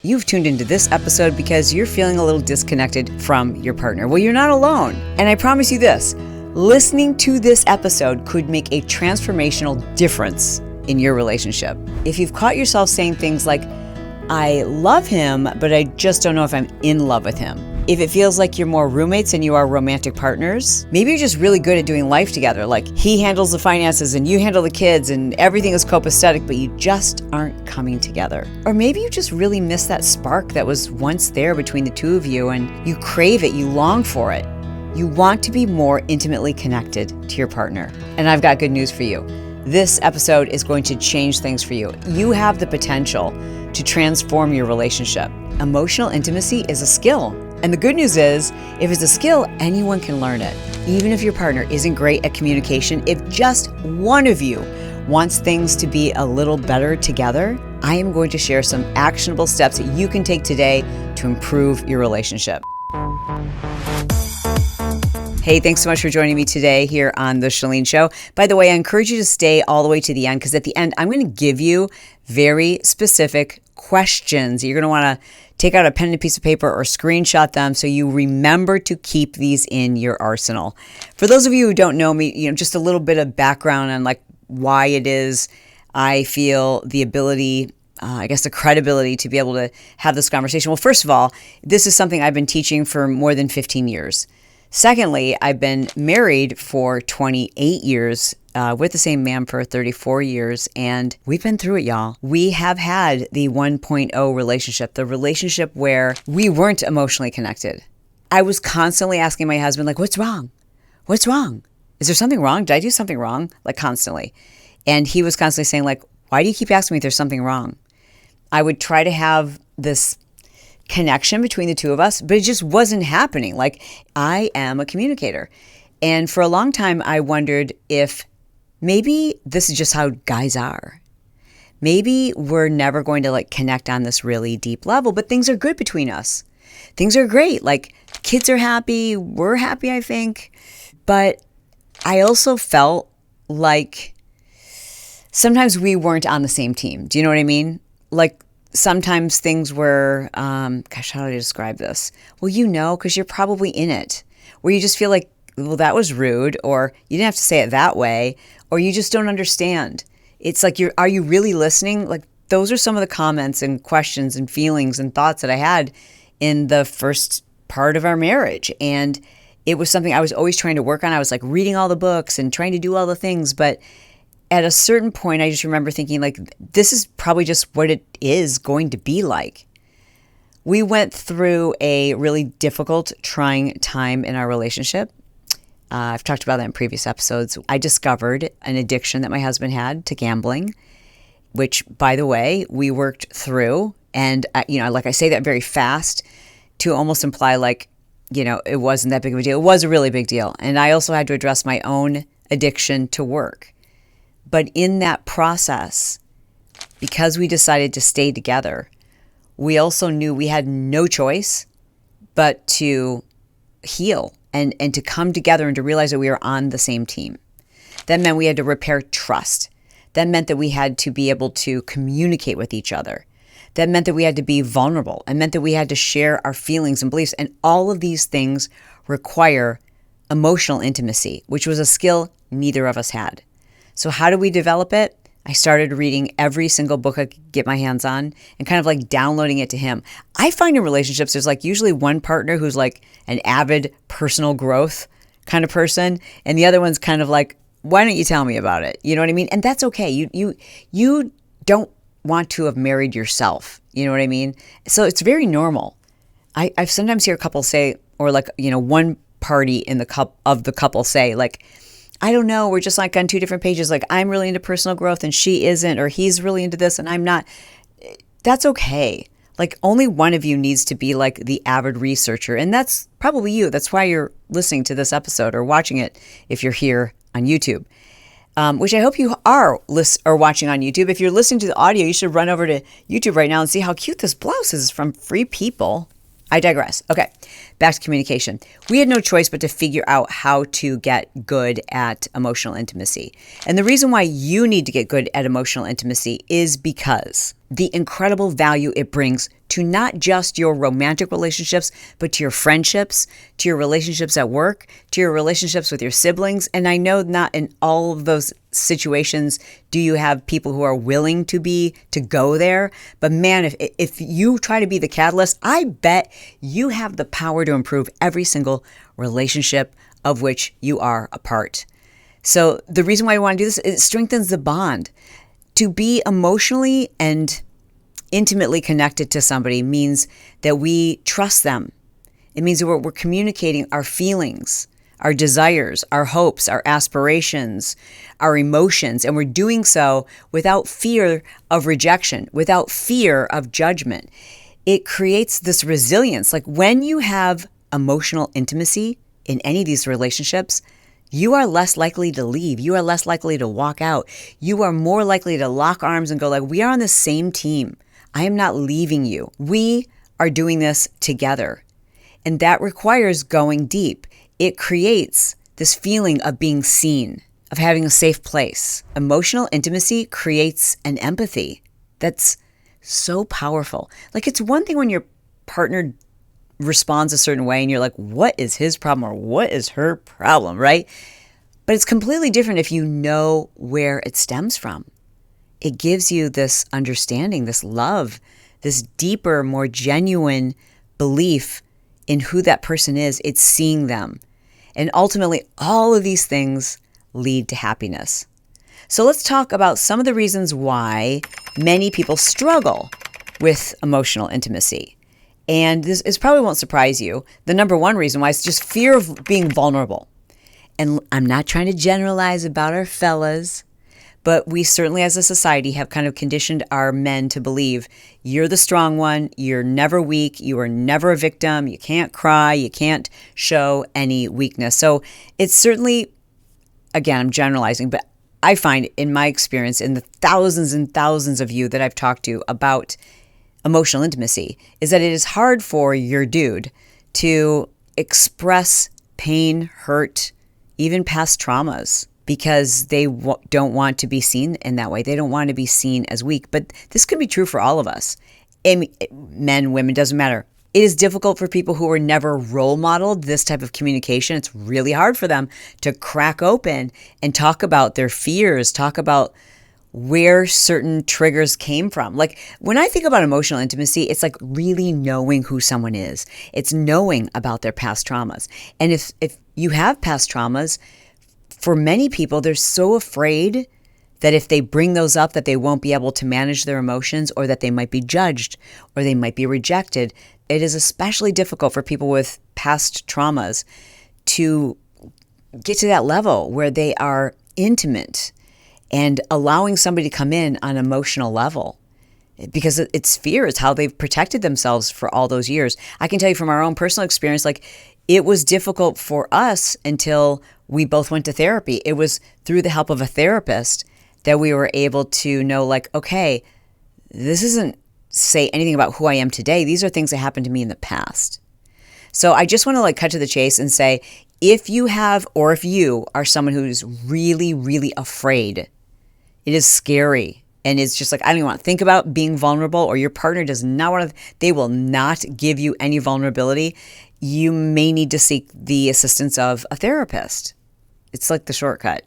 You've tuned into this episode because you're feeling a little disconnected from your partner. Well, you're not alone. And I promise you this, listening to this episode could make a transformational difference in your relationship. If you've caught yourself saying things like, I love him, but I just don't know if I'm in love with him. If it feels like you're more roommates than you are romantic partners, maybe you're just really good at doing life together. Like he handles the finances and you handle the kids and everything is copacetic, but you just aren't coming together. Or maybe you just really miss that spark that was once there between the two of you and you crave it, you long for it. You want to be more intimately connected to your partner. And I've got good news for you. This episode is going to change things for you. You have the potential to transform your relationship. Emotional intimacy is a skill. And the good news is, if it's a skill, anyone can learn it. Even if your partner isn't great at communication, if just one of you wants things to be a little better together, I am going to share some actionable steps that you can take today to improve your relationship. Hey, thanks so much for joining me today here on The Chalene Show. By the way, I encourage you to stay all the way to the end because at the end, I'm going to give you very specific questions. You're going to want to take out a pen and a piece of paper or screenshot them so you remember to keep these in your arsenal. For those of you who don't know me, just a little bit of background on like why it is I feel the ability, the credibility to be able to have this conversation. Well, first of all, this is something I've been teaching for more than 15 years. Secondly, I've been married for 28 years with the same man for 34 years, and we've been through it, y'all. We have had the 1.0 relationship, the relationship where we weren't emotionally connected. I was constantly asking my husband, like, what's wrong? What's wrong? Is there something wrong? Did I do something wrong? Like constantly. And he was constantly saying, like, why do you keep asking me if there's something wrong? I would try to have this connection between the two of us, but it just wasn't happening. Like, I am a communicator. And for a long time, I wondered if maybe this is just how guys are. Maybe we're never going to like connect on this really deep level, but things are good between us. Things are great. Like kids are happy. We're happy, I think. But I also felt like sometimes we weren't on the same team. Do you know what I mean? Like, sometimes things were, how do I describe this? Well, because you're probably in it, where you just feel like, well, that was rude, or you didn't have to say it that way, or you just don't understand. It's like, are you really listening? Like, those are some of the comments and questions and feelings and thoughts that I had in the first part of our marriage. And it was something I was always trying to work on. I was like reading all the books and trying to do all the things, but at a certain point, I just remember thinking like, this is probably just what it is going to be like. We went through a really difficult, trying time in our relationship. I've talked about that in previous episodes. I discovered an addiction that my husband had to gambling, which, by the way, we worked through. And, like I say that very fast to almost imply like, it wasn't that big of a deal. It was a really big deal. And I also had to address my own addiction to work. But in that process, because we decided to stay together, we also knew we had no choice but to heal and to come together and to realize that we were on the same team. That meant we had to repair trust. That meant that we had to be able to communicate with each other. That meant that we had to be vulnerable. It meant that we had to share our feelings and beliefs. And all of these things require emotional intimacy, which was a skill neither of us had. So how do we develop it? I started reading every single book I could get my hands on and kind of like downloading it to him. I find in relationships, there's like usually one partner who's like an avid personal growth kind of person. And the other one's kind of like, why don't you tell me about it? You know what I mean? And that's okay. You don't want to have married yourself. You know what I mean? So it's very normal. I've sometimes hear a couple say, or like, one party in the couple say like, I don't know, we're just like on two different pages. Like I'm really into personal growth and she isn't, or he's really into this and I'm not. That's okay. Like only one of you needs to be like the avid researcher. And that's probably you. That's why you're listening to this episode or watching it if you're here on YouTube, which I hope you are watching on YouTube. If you're listening to the audio, you should run over to YouTube right now and see how cute this blouse is from Free People. I digress. Okay, back to communication. We had no choice but to figure out how to get good at emotional intimacy. And the reason why you need to get good at emotional intimacy is because the incredible value it brings to not just your romantic relationships, but to your friendships, to your relationships at work, to your relationships with your siblings. And I know not in all of those situations do you have people who are willing to go there. But man, if you try to be the catalyst, I bet you have the power to improve every single relationship of which you are a part. So the reason why I want to do this, it strengthens the bond. To be emotionally and intimately connected to somebody means that we trust them. It means that we're communicating our feelings, our desires, our hopes, our aspirations, our emotions, and we're doing so without fear of rejection, without fear of judgment. It creates this resilience. Like when you have emotional intimacy in any of these relationships, you are less likely to leave. You are less likely to walk out. You are more likely to lock arms and go like, we are on the same team. I am not leaving you. We are doing this together. And that requires going deep. It creates this feeling of being seen, of having a safe place. Emotional intimacy creates an empathy that's so powerful. Like it's one thing when your partner responds a certain way and you're like, what is his problem or what is her problem, right? But it's completely different if you know where it stems from. It gives you this understanding, this love, this deeper, more genuine belief in who that person is. It's seeing them. And ultimately, all of these things lead to happiness. So let's talk about some of the reasons why many people struggle with emotional intimacy. And this probably won't surprise you. The number one reason why is just fear of being vulnerable. And I'm not trying to generalize about our fellas, but we certainly as a society have kind of conditioned our men to believe you're the strong one, you're never weak, you are never a victim, you can't cry, you can't show any weakness. So it's certainly, again, I'm generalizing, but I find in my experience, in the thousands and thousands of you that I've talked to about emotional intimacy, is that it is hard for your dude to express pain, hurt, even past traumas, because they don't want to be seen in that way. They don't want to be seen as weak. But this could be true for all of us. Men, women, doesn't matter. It is difficult for people who were never role modeled this type of communication. It's really hard for them to crack open and talk about their fears, talk about where certain triggers came from. Like when I think about emotional intimacy, it's like really knowing who someone is. It's knowing about their past traumas. And if you have past traumas, for many people, they're so afraid that if they bring those up, that they won't be able to manage their emotions, or that they might be judged, or they might be rejected. It is especially difficult for people with past traumas to get to that level where they are intimate and allowing somebody to come in on an emotional level, because it's fear. It's how they've protected themselves for all those years. I can tell you from our own personal experience, like it was difficult for us until we both went to therapy. It was through the help of a therapist that we were able to know, like, okay, this isn't say anything about who I am today. These are things that happened to me in the past. So I just want to cut to the chase and say, if you have, or if you are someone who's really, really afraid, it is scary. And it's just like, I don't even want to think about being vulnerable, or your partner does not want to, they will not give you any vulnerability. You may need to seek the assistance of a therapist. It's like the shortcut.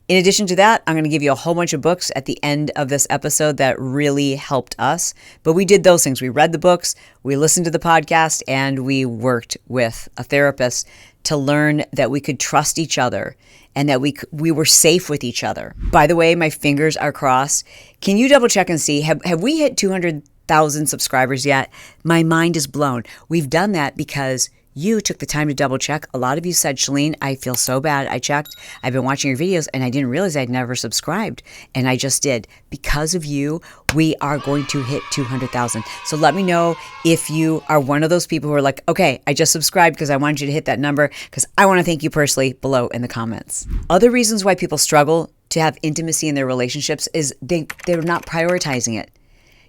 In addition to that, I'm going to give you a whole bunch of books at the end of this episode that really helped us. But we did those things. We read the books, we listened to the podcast, and we worked with a therapist to learn that we could trust each other and that we were safe with each other. By the way, my fingers are crossed. Can you double check and see, have we hit 200,000 subscribers yet? My mind is blown. We've done that because you took the time to double check. A lot of you said, Chalene, I feel so bad. I checked. I've been watching your videos and I didn't realize I'd never subscribed. And I just did. Because of you, we are going to hit 200,000. So let me know if you are one of those people who are like, okay, I just subscribed because I wanted you to hit that number, because I want to thank you personally below in the comments. Other reasons why people struggle to have intimacy in their relationships is they're not prioritizing it.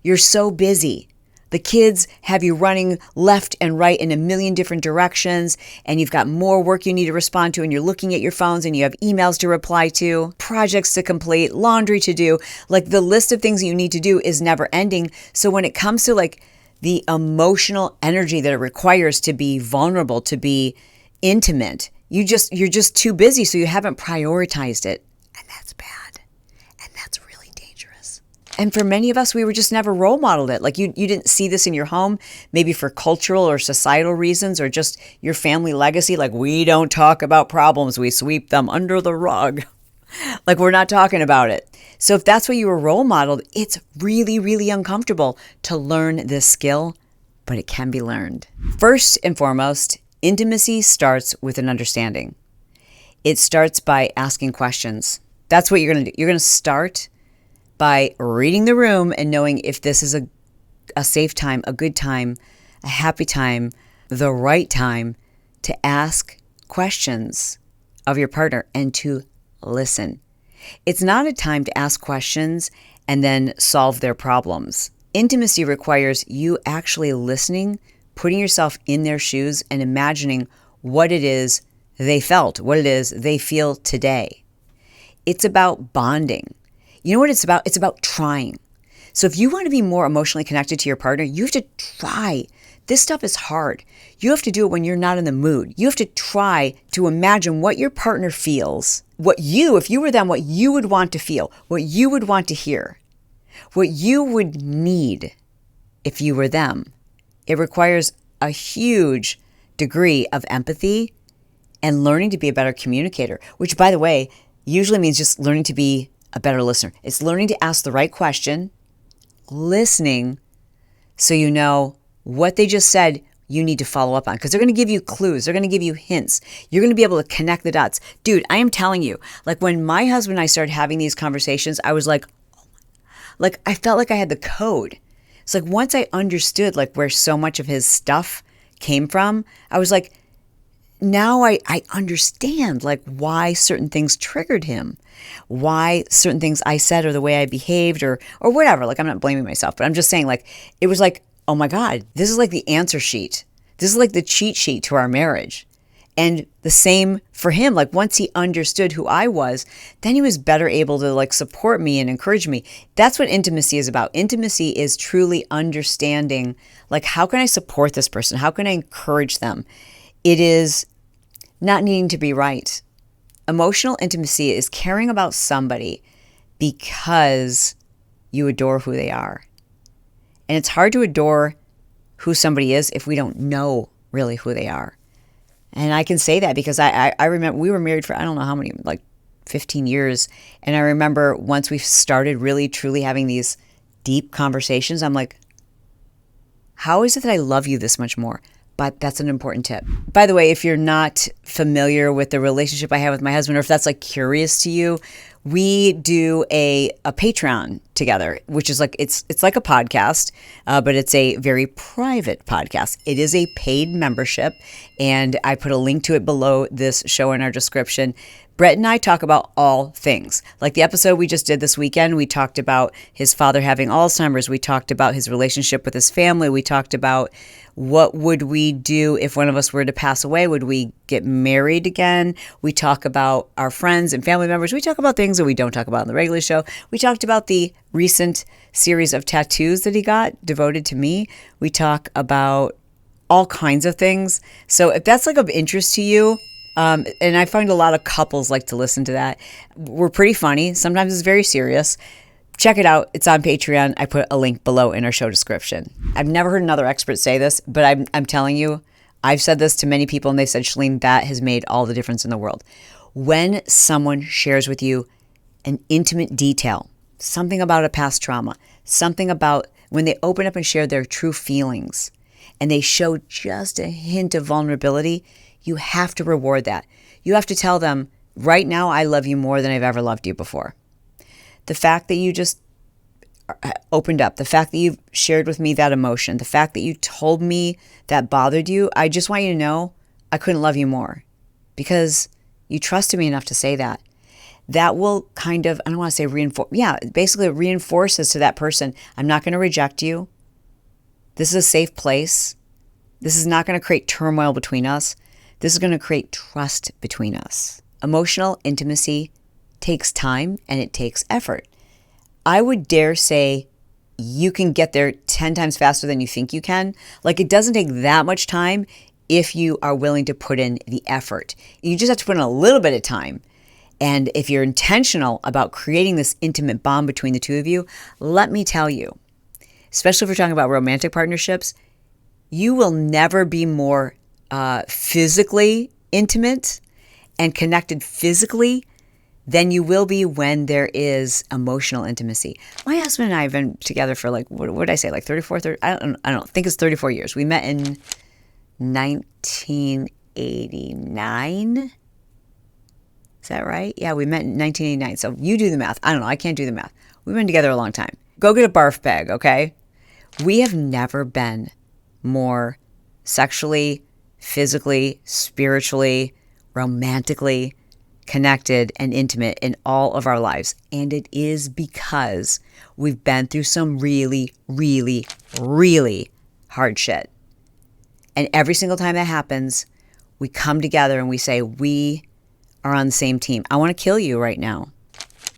You're so busy. The kids have you running left and right in a million different directions, and you've got more work you need to respond to, and you're looking at your phones, and you have emails to reply to, projects to complete, laundry to do. Like, the list of things that you need to do is never ending. So when it comes to like the emotional energy that it requires to be vulnerable, to be intimate, you're just too busy, so you haven't prioritized it. And that's bad. And that's really dangerous. And for many of us, we were just never role modeled it. Like, you didn't see this in your home, maybe for cultural or societal reasons, or just your family legacy. Like, we don't talk about problems, we sweep them under the rug. Like, we're not talking about it. So if that's what you were role modeled, it's really, really uncomfortable to learn this skill, but it can be learned. First and foremost, intimacy starts with an understanding. It starts by asking questions. That's what you're going to do. You're going to start by reading the room and knowing if this is a safe time, a good time, a happy time, the right time to ask questions of your partner and to listen. It's not a time to ask questions and then solve their problems. Intimacy requires you actually listening, putting yourself in their shoes, and imagining what it is they felt, what it is they feel today. It's about bonding. You know what it's about? It's about trying. So if you want to be more emotionally connected to your partner, you have to try. This stuff is hard. You have to do it when you're not in the mood. You have to try to imagine what your partner feels, if you were them, what you would want to feel, what you would want to hear, what you would need if you were them. It requires a huge degree of empathy and learning to be a better communicator, which, by the way, usually means just learning to be a better listener. It's learning to ask the right question, listening so you know what they just said you need to follow up on, because they're going to give you clues. They're going to give you hints. You're going to be able to connect the dots. Dude, I am telling you, like, when my husband and I started having these conversations, I was like I felt like I had the code. It's like once I understood like where so much of his stuff came from, I was like, now I understand like why certain things triggered him, why certain things I said or the way I behaved or whatever. Like, I'm not blaming myself, but I'm just saying, like, it was like, oh my God, this is like the answer sheet. This is like the cheat sheet to our marriage. And the same for him. Like, once he understood who I was, then he was better able to like support me and encourage me. That's what intimacy is about. Intimacy is truly understanding, like, how can I support this person? How can I encourage them? It is not needing to be right. Emotional intimacy is caring about somebody because you adore who they are. And it's hard to adore who somebody is if we don't know really who they are. And I can say that because I remember we were married for, I don't know how many, like 15 years. And I remember once we started really, truly having these deep conversations, I'm like, how is it that I love you this much more? But that's an important tip. By the way, if you're not familiar with the relationship I have with my husband, or if that's like curious to you, we do a Patreon together, which is like, it's like a podcast, but it's a very private podcast. It is a paid membership, and I put a link to it below this show in our description. Brett and I talk about all things. Like the episode we just did this weekend, we talked about his father having Alzheimer's. We talked about his relationship with his family. We talked about what would we do if one of us were to pass away? Would we get married again? We talk about our friends and family members. We talk about things that we don't talk about in the regular show. We talked about the recent series of tattoos that he got devoted to me. We talk about all kinds of things. So if that's like of interest to you, and I find a lot of couples like to listen to that. We're pretty funny. Sometimes it's very serious. Check it out. It's on Patreon. I put a link below in our show description. I've never heard another expert say this, but I'm telling you, I've said this to many people, and they said, Chalene, that has made all the difference in the world. When someone shares with you an intimate detail, something about a past trauma, something about when they open up and share their true feelings, and they show just a hint of vulnerability, you have to reward that. You have to tell them, right now, I love you more than I've ever loved you before. The fact that you just opened up, the fact that you've shared with me that emotion, the fact that you told me that bothered you, I just want you to know I couldn't love you more because you trusted me enough to say that. That will kind of, I don't want to say reinforce, basically it reinforces to that person, I'm not going to reject you. This is a safe place. This is not going to create turmoil between us. This is going to create trust between us. Emotional intimacy takes time and it takes effort. I would dare say you can get there 10 times faster than you think you can. Like, it doesn't take that much time if you are willing to put in the effort. You just have to put in a little bit of time. And if you're intentional about creating this intimate bond between the two of you, let me tell you, especially if we're talking about romantic partnerships, you will never be more physically intimate and connected physically than you will be when there is emotional intimacy. My husband and I have been together for like, what did I say, like 34, 30, I don't know, I think it's 34 years. We met in 1989. Is that right? Yeah, we met in 1989. So you do the math. I don't know. I can't do the math. We've been together a long time. Go get a barf bag, okay? We have never been more sexually, physically, spiritually, romantically connected and intimate in all of our lives. And it is because we've been through some really, really, really hard shit. And every single time that happens, we come together and we say, we are on the same team. I want to kill you right now.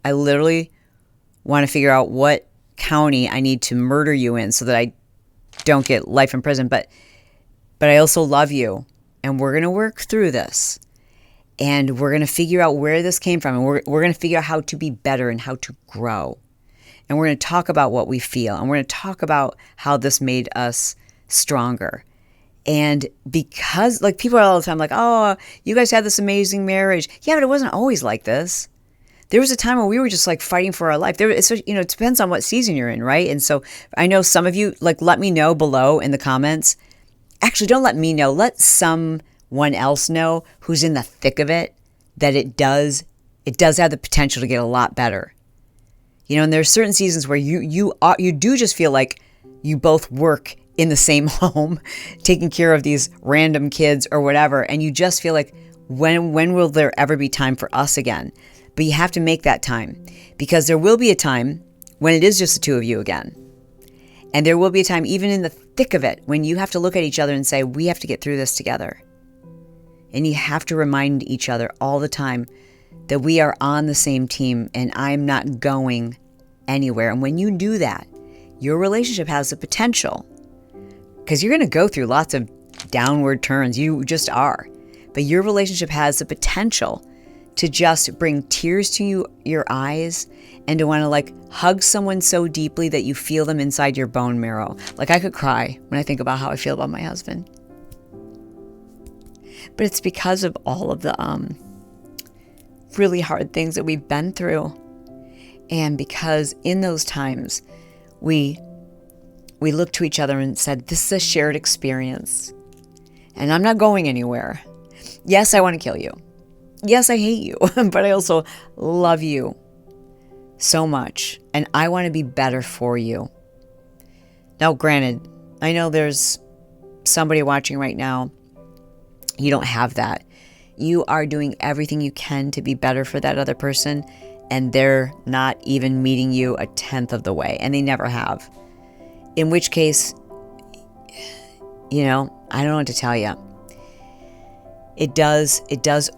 I literally want to figure out what county I need to murder you in so that I don't get life in prison. But I also love you, and we're going to work through this. And we're going to figure out where this came from. And we're going to figure out how to be better and how to grow. And we're going to talk about what we feel. And we're going to talk about how this made us stronger. And because, like, people are all the time like, oh, you guys had this amazing marriage. Yeah, but it wasn't always like this. There was a time when we were just like fighting for our life. It depends on what season you're in, right? And so I know some of you, like, let me know below in the comments. Actually, don't let me know. Let someone else know who's in the thick of it that it does have the potential to get a lot better. You know, and there's certain seasons where you do just feel like you both work in the same home, taking care of these random kids or whatever, and you just feel like, when will there ever be time for us again? But you have to make that time, because there will be a time when it is just the two of you again. And there will be a time, even in the thick of it, when you have to look at each other and say, we have to get through this together. And you have to remind each other all the time that we are on the same team and I'm not going anywhere. And when you do that, your relationship has the potential, because you're going to go through lots of downward turns. You just are. But your relationship has the potential to just bring tears to your eyes and to want to, like, hug someone so deeply that you feel them inside your bone marrow. Like, I could cry when I think about how I feel about my husband. But it's because of all of the really hard things that we've been through. And because in those times, we looked to each other and said, this is a shared experience. And I'm not going anywhere. Yes, I want to kill you. Yes, I hate you. But I also love you so much. And I want to be better for you. Now, granted, I know there's somebody watching right now. You don't have that. You are doing everything you can to be better for that other person. And they're not even meeting you a tenth of the way. And they never have. In which case, I don't know what to tell you. It does.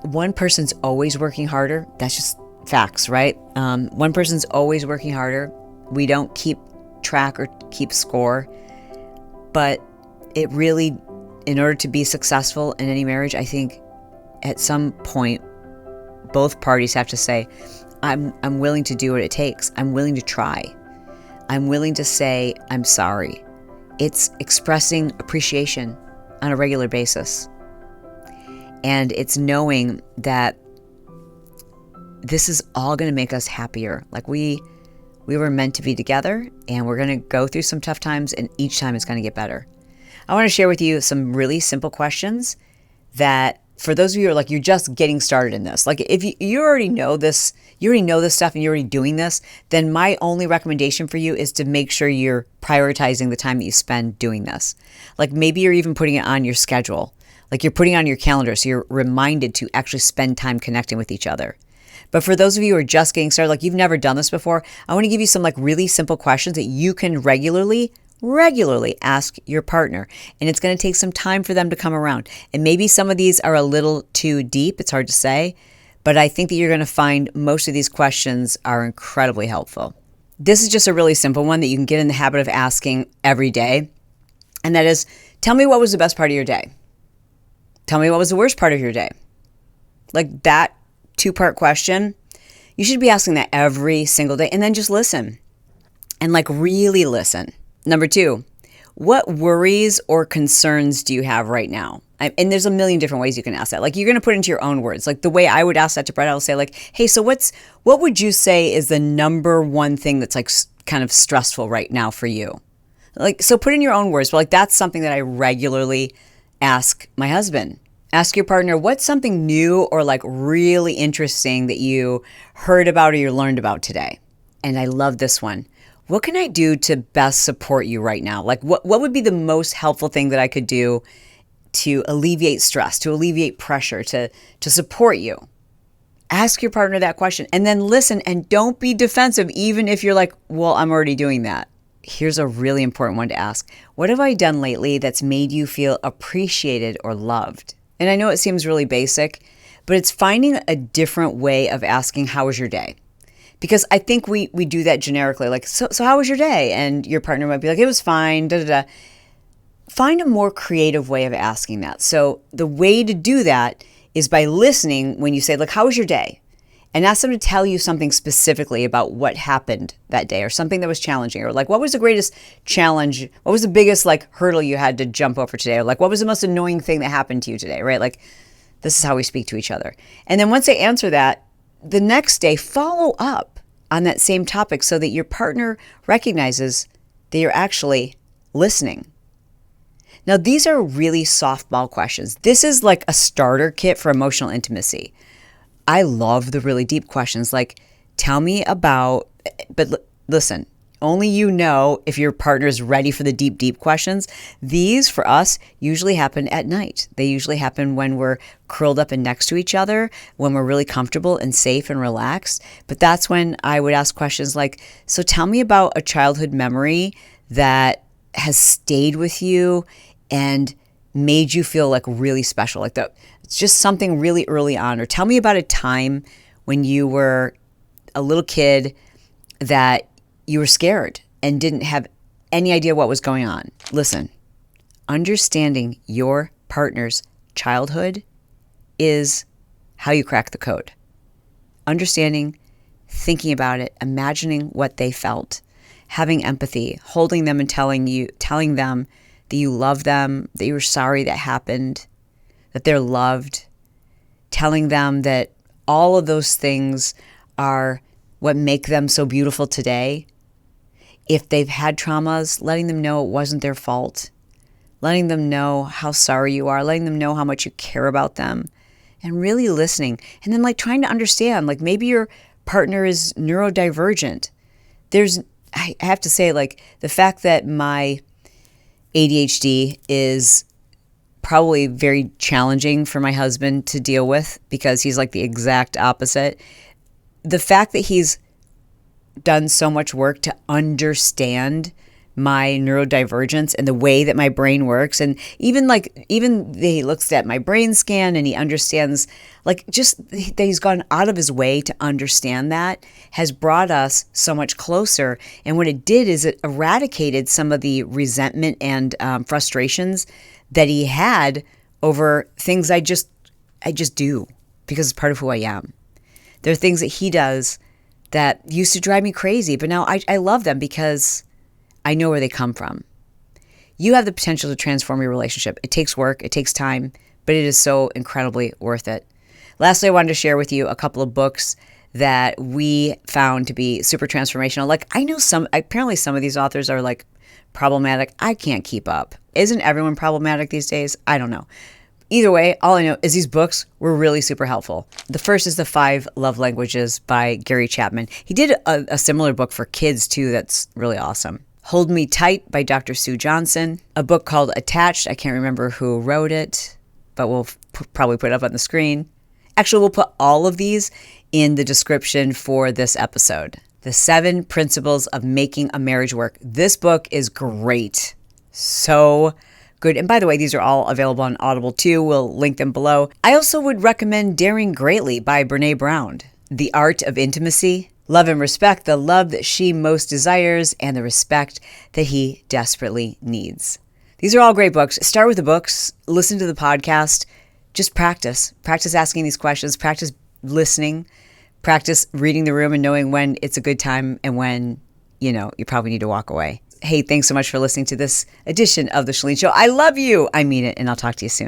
One person's always working harder. That's just facts, right? One person's always working harder. We don't keep track or keep score. But it really, in order to be successful in any marriage, I think at some point, both parties have to say, I'm willing to do what it takes. I'm willing to try. I'm willing to say, I'm sorry. It's expressing appreciation on a regular basis. And it's knowing that this is all going to make us happier. Like, we were meant to be together, and we're going to go through some tough times, and each time it's going to get better. I want to share with you some really simple questions that, for those of you who are like, you're just getting started in this. Like, if you already know this, stuff and you're already doing this, then my only recommendation for you is to make sure you're prioritizing the time that you spend doing this. Like, maybe you're even putting it on your schedule. Like, you're putting it on your calendar so you're reminded to actually spend time connecting with each other. But for those of you who are just getting started, like, you've never done this before, I want to give you some, like, really simple questions that you can regularly Regularly ask your partner, and it's going to take some time for them to come around. And maybe some of these are a little too deep. It's hard to say, but I think that you're going to find most of these questions are incredibly helpful. This is just a really simple one that you can get in the habit of asking every day. And that is, tell me what was the best part of your day. Tell me what was the worst part of your day. Like that 2-part question, you should be asking that every single day, and then just listen and like really listen. Number 2, what worries or concerns do you have right now? And there's a million different ways you can ask that. Like you're going to put into your own words. Like the way I would ask that to Brett, I'll say like, hey, so what would you say is the number one thing that's like kind of stressful right now for you? Like, so put in your own words. But like, that's something that I regularly ask my husband. Ask your partner, what's something new or like really interesting that you heard about or you learned about today? And I love this one. What can I do to best support you right now? Like what would be the most helpful thing that I could do to alleviate stress, to alleviate pressure, to support you? Ask your partner that question and then listen, and don't be defensive even if you're like, well, I'm already doing that. Here's a really important one to ask. What have I done lately that's made you feel appreciated or loved? And I know it seems really basic, but it's finding a different way of asking, how was your day? Because I think we do that generically, like, so how was your day? And your partner might be like, it was fine, da da da. Find a more creative way of asking that. So the way to do that is by listening when you say, like, how was your day? And ask them to tell you something specifically about what happened that day or something that was challenging, or like, what was the greatest challenge? What was the biggest like hurdle you had to jump over today? Or like, what was the most annoying thing that happened to you today, right? Like, this is how we speak to each other. And then once they answer that, the next day, follow up on that same topic so that your partner recognizes that you're actually listening. Now, these are really softball questions. This is like a starter kit for emotional intimacy. I love the really deep questions like, tell me about, but listen, only you know if your partner is ready for the deep, deep questions. These, for us, usually happen at night. They usually happen when we're curled up and next to each other, when we're really comfortable and safe and relaxed. But that's when I would ask questions like, so tell me about a childhood memory that has stayed with you and made you feel like really special, like that. It's just something really early on. Or tell me about a time when you were a little kid that you were scared and didn't have any idea what was going on. Listen, understanding your partner's childhood is how you crack the code. Understanding, thinking about it, imagining what they felt, having empathy, holding them and telling them that you love them, that you were sorry that happened, that they're loved, telling them that all of those things are what make them so beautiful today. If they've had traumas, letting them know it wasn't their fault, letting them know how sorry you are, letting them know how much you care about them, and really listening. And then like trying to understand, like maybe your partner is neurodivergent. I have to say, like the fact that my ADHD is probably very challenging for my husband to deal with because he's like the exact opposite. The fact that he's done so much work to understand my neurodivergence and the way that my brain works, and even he looks at my brain scan and he understands, like, just that he's gone out of his way to understand, that has brought us so much closer. And what it did is it eradicated some of the resentment and frustrations that he had over things I just do because it's part of who I am. There are things that he does that used to drive me crazy, but now I love them because I know where they come from. You have the potential to transform your relationship. It takes work, it takes time, but it is so incredibly worth it. Lastly, I wanted to share with you a couple of books that we found to be super transformational. Like, I know apparently some of these authors are like problematic. I can't keep up. Isn't everyone problematic these days? I don't know. Either way, all I know is these books were really super helpful. The first is The 5 Love Languages by Gary Chapman. He did a similar book for kids too that's really awesome. Hold Me Tight by Dr. Sue Johnson. A book called Attached. I can't remember who wrote it, but we'll probably put it up on the screen. Actually, we'll put all of these in the description for this episode. The 7 Principles of Making a Marriage Work. This book is great. So good. And by the way, these are all available on Audible too. We'll link them below. I also would recommend Daring Greatly by Brene Brown. The Art of Intimacy. Love and Respect, the love that she most desires and the respect that he desperately needs. These are all great books. Start with the books, listen to the podcast, just practice. Practice asking these questions, practice listening, practice reading the room and knowing when it's a good time and when, you probably need to walk away. Hey, thanks so much for listening to this edition of The Chalene Show. I love you. I mean it, and I'll talk to you soon.